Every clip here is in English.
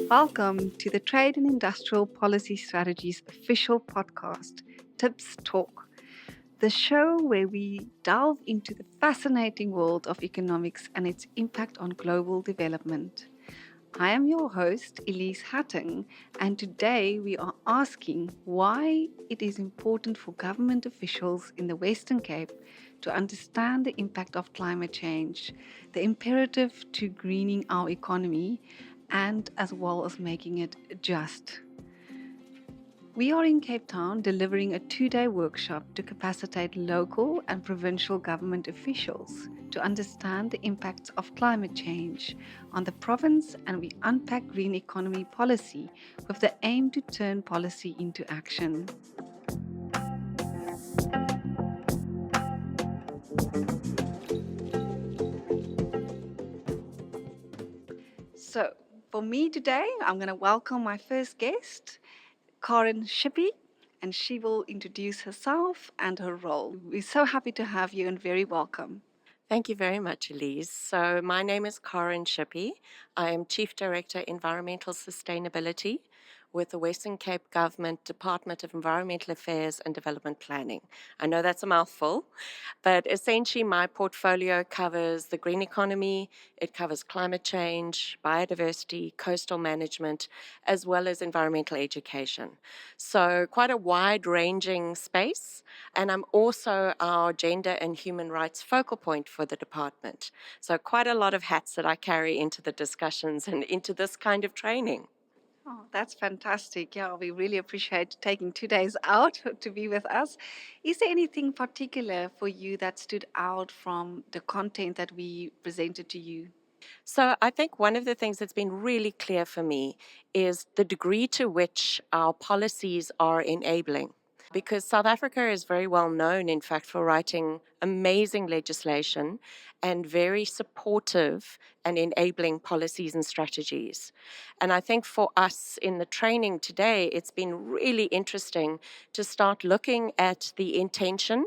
Welcome to the Trade and Industrial Policy Strategies official podcast, Tips Talk, the show where we delve into the fascinating world of economics and its impact on global development. I am your host, Elize Hattingh, and today we are asking why it is important for government officials in the Western Cape to understand the impact of climate change, the imperative to greening our economy, and as well as making it just. We are in Cape Town delivering a 2-day workshop to capacitate local and provincial government officials to understand the impacts of climate change on the province, and we unpack green economy policy with the aim to turn policy into action. So, for me today, I'm going to welcome my first guest, Karen Shippey, and she will introduce herself and her role. We're so happy to have you and very welcome. Thank you very much, Elize. So, my name is Karen Shippey. I am Chief Director Environmental Sustainability with the Western Cape Government Department of Environmental Affairs and Development Planning. I know that's a mouthful, but essentially my portfolio covers the green economy, it covers climate change, biodiversity, coastal management, as well as environmental education. So quite a wide-ranging space, and I'm also our gender and human rights focal point for the department. So quite a lot of hats that I carry into the discussions and into this kind of training. Oh, that's fantastic. Yeah, we really appreciate taking 2 days out to be with us. Is there anything particular for you that stood out from the content that we presented to you? So I think one of the things that's been really clear for me is the degree to which our policies are enabling. Because South Africa is very well known, in fact, for writing amazing legislation and very supportive and enabling policies and strategies. And I think for us in the training today, it's been really interesting to start looking at the intention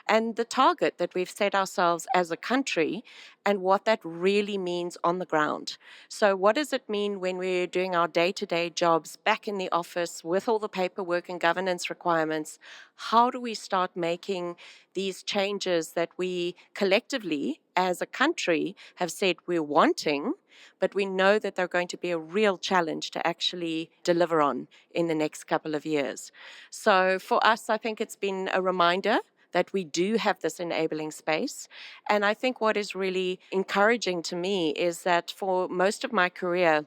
and the target that we've set ourselves as a country and what that really means on the ground. So, what does it mean when we're doing our day to day jobs back in the office with all the paperwork and governance requirements? How do we start making these changes that we collectively, as a country, have said we're wanting, but we know that they're going to be a real challenge to actually deliver on in the next couple of years? So, for us, I think it's been a reminder that we do have this enabling space. And I think what is really encouraging to me is that for most of my career,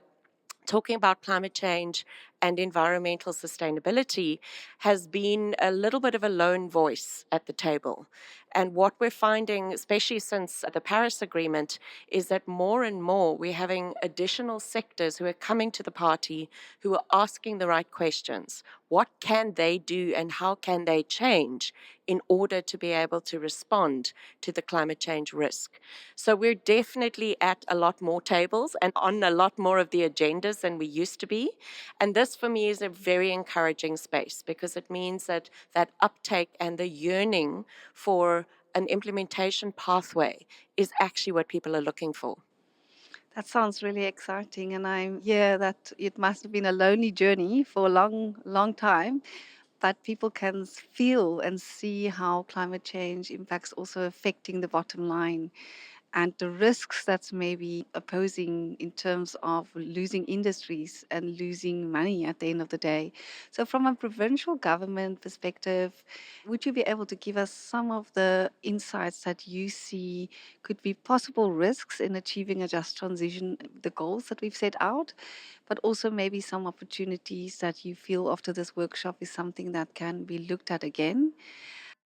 talking about climate change and environmental sustainability has been a little bit of a lone voice at the table. And what we're finding, especially since the Paris Agreement, is that more and more we're having additional sectors who are coming to the party who are asking the right questions. What can they do and how can they change in order to be able to respond to the climate change risk? So we're definitely at a lot more tables and on a lot more of the agendas than we used to be. And this for me is a very encouraging space because it means that that uptake and the yearning for an implementation pathway is actually what people are looking for. That sounds really exciting, and I'm yeah, that it must have been a lonely journey for a long, long time. But people can feel and see how climate change impacts also affecting the bottom line and the risks that's maybe opposing in terms of losing industries and losing money at the end of the day. So, from a provincial government perspective, would you be able to give us some of the insights that you see could be possible risks in achieving a just transition, the goals that we've set out, but also maybe some opportunities that you feel after this workshop is something that can be looked at again?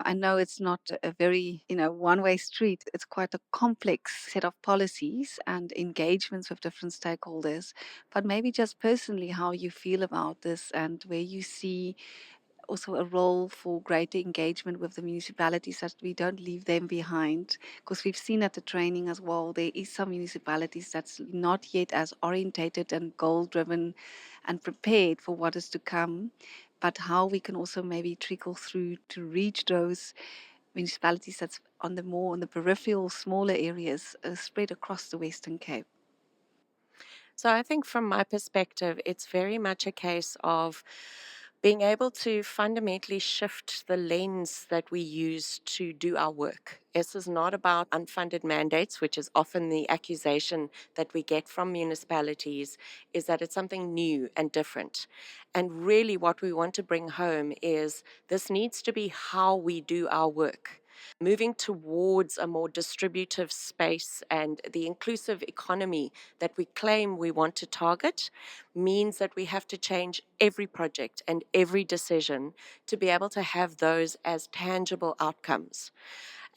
I know it's not a very, one-way street. It's quite a complex set of policies and engagements with different stakeholders. But maybe just personally, how you feel about this and where you see also a role for greater engagement with the municipalities, that we don't leave them behind. Because we've seen at the training as well, there is some municipalities that's not yet as orientated and goal driven and prepared for what is to come, but how we can also maybe trickle through to reach those municipalities that's on the peripheral, smaller areas spread across the Western Cape. So I think from my perspective, it's very much a case of being able to fundamentally shift the lens that we use to do our work. This is not about unfunded mandates, which is often the accusation that we get from municipalities, is that it's something new and different. And really, what we want to bring home is this needs to be how we do our work. Moving towards a more distributive space and the inclusive economy that we claim we want to target means that we have to change every project and every decision to be able to have those as tangible outcomes.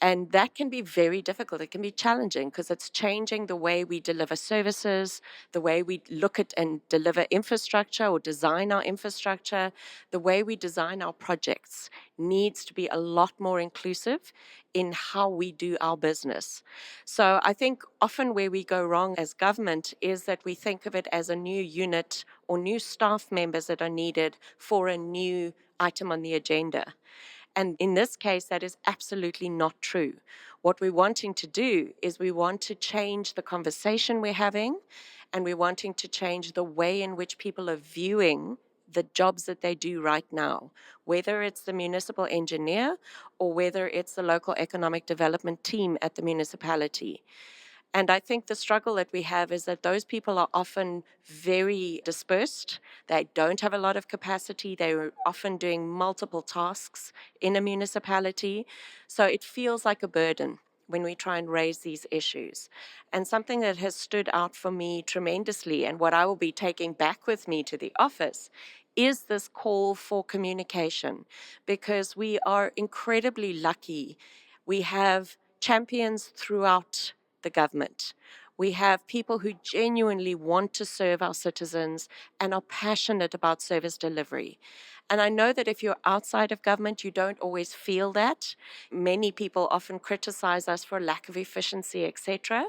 And that can be very difficult. It can be challenging because it's changing the way we deliver services, the way we look at and deliver infrastructure or design our infrastructure, the way we design our projects needs to be a lot more inclusive in how we do our business. So I think often where we go wrong as government is that we think of it as a new unit or new staff members that are needed for a new item on the agenda. And in this case, that is absolutely not true. What we're wanting to do is we want to change the conversation we're having, and we're wanting to change the way in which people are viewing the jobs that they do right now, whether it's the municipal engineer or whether it's the local economic development team at the municipality. And I think the struggle that we have is that those people are often very dispersed. They don't have a lot of capacity. They're often doing multiple tasks in a municipality. So it feels like a burden when we try and raise these issues. And something that has stood out for me tremendously, and what I will be taking back with me to the office, is this call for communication, because we are incredibly lucky. We have champions throughout the government. We have people who genuinely want to serve our citizens and are passionate about service delivery. And I know that if you're outside of government, you don't always feel that. Many people often criticize us for lack of efficiency, etc.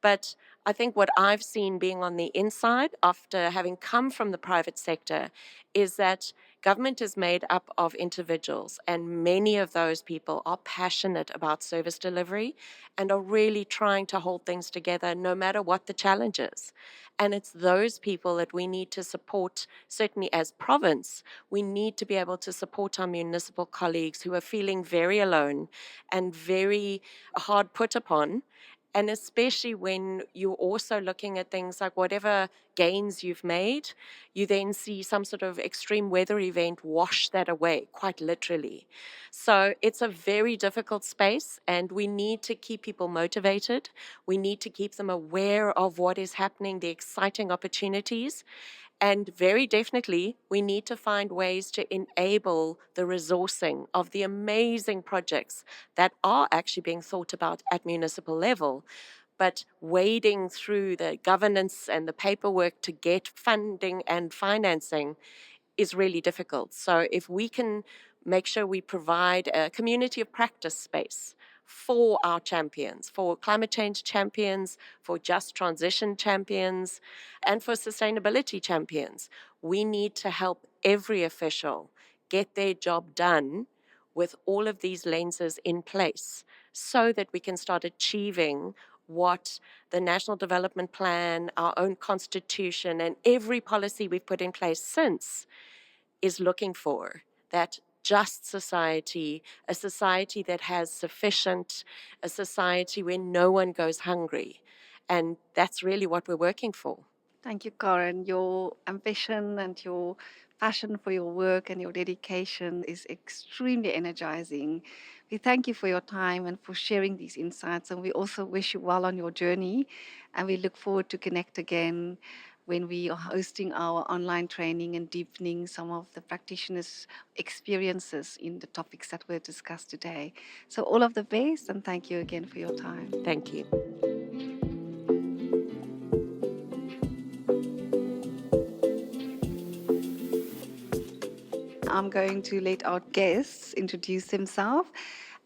But I think what I've seen being on the inside after having come from the private sector is that government is made up of individuals, and many of those people are passionate about service delivery and are really trying to hold things together no matter what the challenge is. And it's those people that we need to support, certainly as province. We need to be able to support our municipal colleagues who are feeling very alone and very hard put upon, and especially when you're also looking at things like whatever gains you've made, you then see some sort of extreme weather event wash that away, quite literally. So it's a very difficult space, and we need to keep people motivated. We need to keep them aware of what is happening, the exciting opportunities. And very definitely, we need to find ways to enable the resourcing of the amazing projects that are actually being thought about at municipal level. But wading through the governance and the paperwork to get funding and financing is really difficult. So if we can make sure we provide a community of practice space for our champions, for climate change champions, for just transition champions, and for sustainability champions, we need to help every official get their job done with all of these lenses in place so that we can start achieving what the National Development Plan, our own constitution, and every policy we've put in place since is looking for. That just society, a society that has sufficient, a society where no one goes hungry. And that's really what we're working for. Thank you, Karen. Your ambition and your passion for your work and your dedication is extremely energizing. We thank you for your time and for sharing these insights. And we also wish you well on your journey. And we look forward to connect again when we are hosting our online training and deepening some of the practitioners' experiences in the topics that were discussed today. So all of the best, and thank you again for your time. Thank you. I'm going to let our guests introduce themselves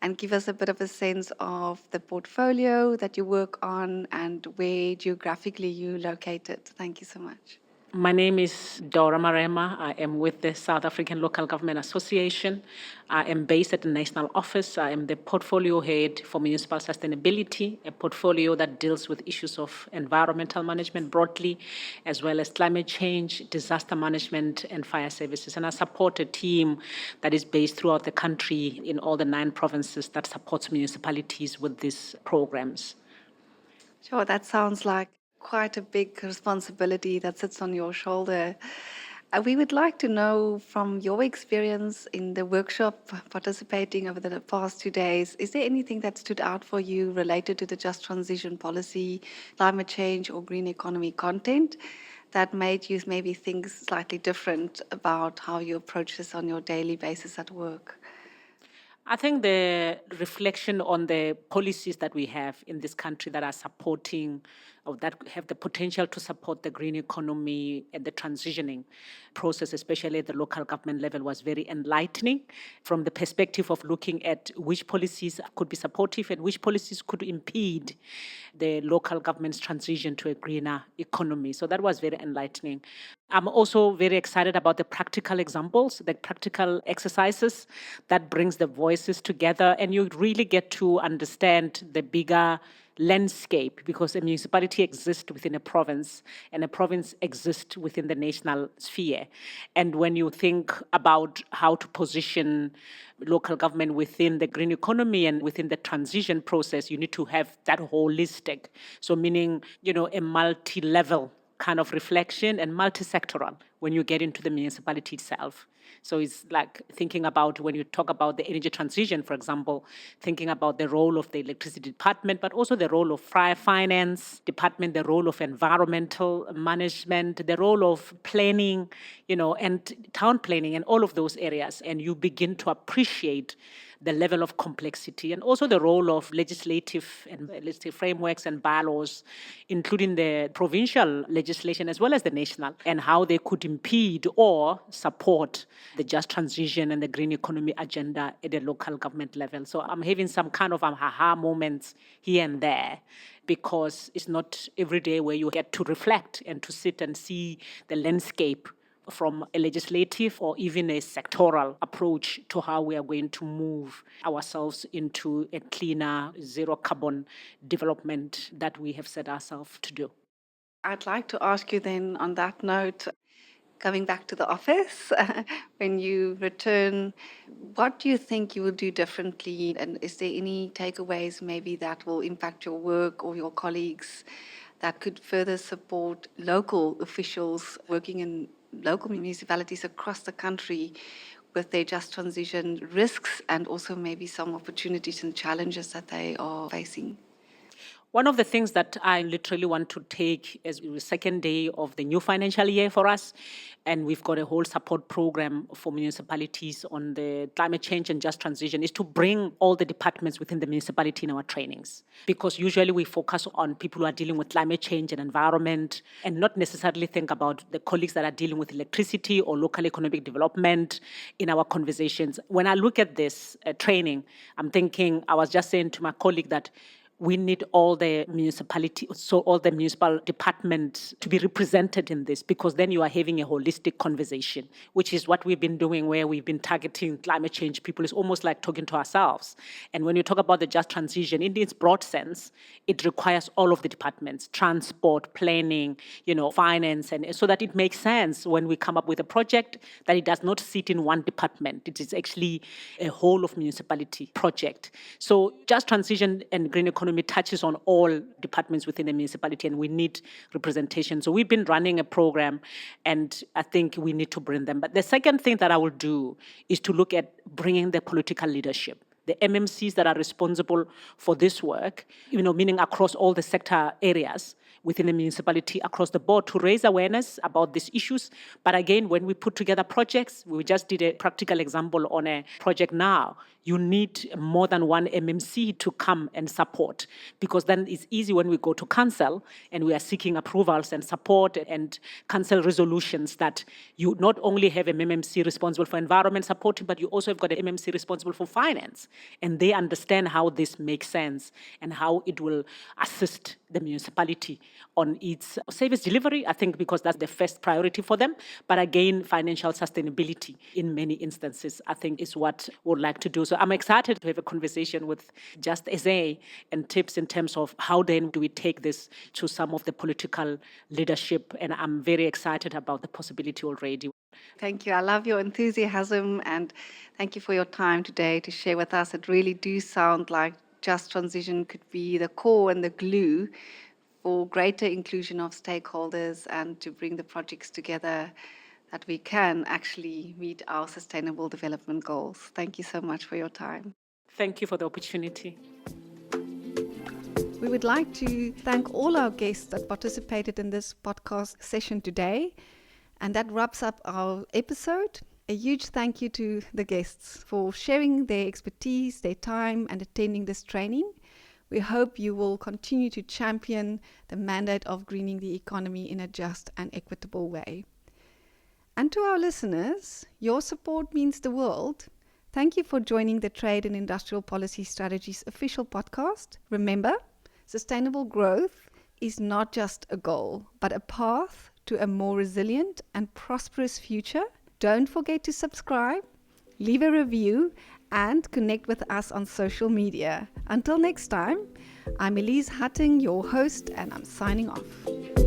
and give us a bit of a sense of the portfolio that you work on and where geographically you're located. Thank you so much. My name is Dora Marema. I am with the South African Local Government Association. I am based at the national office. I am the portfolio head for municipal sustainability, a portfolio that deals with issues of environmental management broadly, as well as climate change, disaster management, and fire services. And I support a team that is based throughout the country in all the 9 provinces that supports municipalities with these programs. Sure, that sounds like quite a big responsibility that sits on your shoulder. We would like to know from your experience in the workshop participating over the past 2 days, is there anything that stood out for you related to the just transition policy, climate change, or green economy content that made you maybe think slightly different about how you approach this on your daily basis at work? I think the reflection on the policies that we have in this country that are supporting or that have the potential to support the green economy and the transitioning process, especially at the local government level, was very enlightening from the perspective of looking at which policies could be supportive and which policies could impede the local government's transition to a greener economy. So that was very enlightening. I'm also very excited about the practical examples, the practical exercises that brings the voices together, and you really get to understand the bigger landscape, because a municipality exists within a province and a province exists within the national sphere. And when you think about how to position local government within the green economy and within the transition process, you need to have that holistic. So meaning, a multi-level kind of reflection and multi-sectoral when you get into the municipality itself. So it's like thinking about when you talk about the energy transition, for example, thinking about the role of the electricity department, but also the role of finance department, the role of environmental management, the role of planning, and town planning and all of those areas. And you begin to appreciate the level of complexity and also the role of legislative frameworks and bylaws, including the provincial legislation as well as the national, and how they could impede or support the just transition and the green economy agenda at the local government level. So I'm having some kind of aha moments here and there, because it's not every day where you get to reflect and to sit and see the landscape from a legislative or even a sectoral approach to how we are going to move ourselves into a cleaner, zero carbon development that we have set ourselves to do. I'd like to ask you then, on that note, coming back to the office, when you return, what do you think you will do differently? And is there any takeaways maybe that will impact your work or your colleagues that could further support local officials working in local municipalities across the country with their just transition risks and also maybe some opportunities and challenges that they are facing? One of the things that I literally want to take as the second day of the new financial year for us, and we've got a whole support program for municipalities on the climate change and just transition, is to bring all the departments within the municipality in our trainings. Because usually we focus on people who are dealing with climate change and environment and not necessarily think about the colleagues that are dealing with electricity or local economic development in our conversations. When I look at this training, I'm thinking, I was just saying to my colleague that we need all the municipality, so all the municipal departments to be represented in this, because then you are having a holistic conversation, which is what we've been doing, where we've been targeting climate change people. It's almost like talking to ourselves. And when you talk about the just transition, in its broad sense, it requires all of the departments, transport, planning, finance, and so that it makes sense when we come up with a project that it does not sit in one department. It is actually a whole of municipality project. So just transition and green economy touches on all departments within the municipality, and we need representation. So we've been running a program, and I think we need to bring them. But the second thing that I will do is to look at bringing the political leadership, the MMCs that are responsible for this work, meaning across all the sector areas within the municipality across the board, to raise awareness about these issues. But again, when we put together projects, we just did a practical example on a project now, you need more than one MMC to come and support, because then it's easy when we go to council and we are seeking approvals and support and council resolutions, that you not only have an MMC responsible for environment supporting, but you also have got an MMC responsible for finance. And they understand how this makes sense and how it will assist the municipality on its service delivery, I think, because that's the first priority for them. But again, financial sustainability in many instances, I think, is what we would like to do. So I'm excited to have a conversation with Just SA and tips in terms of how then do we take this to some of the political leadership. And I'm very excited about the possibility already. Thank you. I love your enthusiasm, and thank you for your time today to share with us. It really do sound like just transition could be the core and the glue for greater inclusion of stakeholders and to bring the projects together that we can actually meet our sustainable development goals. Thank you so much for your time. Thank you for the opportunity. We would like to thank all our guests that participated in this podcast session today. And that wraps up our episode. A huge thank you to the guests for sharing their expertise, their time, and attending this training. We hope you will continue to champion the mandate of greening the economy in a just and equitable way. And to our listeners, your support means the world. Thank you for joining the Trade and Industrial Policy Strategies official podcast. Remember, sustainable growth is not just a goal, but a path to a more resilient and prosperous future. Don't forget to subscribe, leave a review, and connect with us on social media. Until next time, I'm Elize Hattingh, your host, and I'm signing off.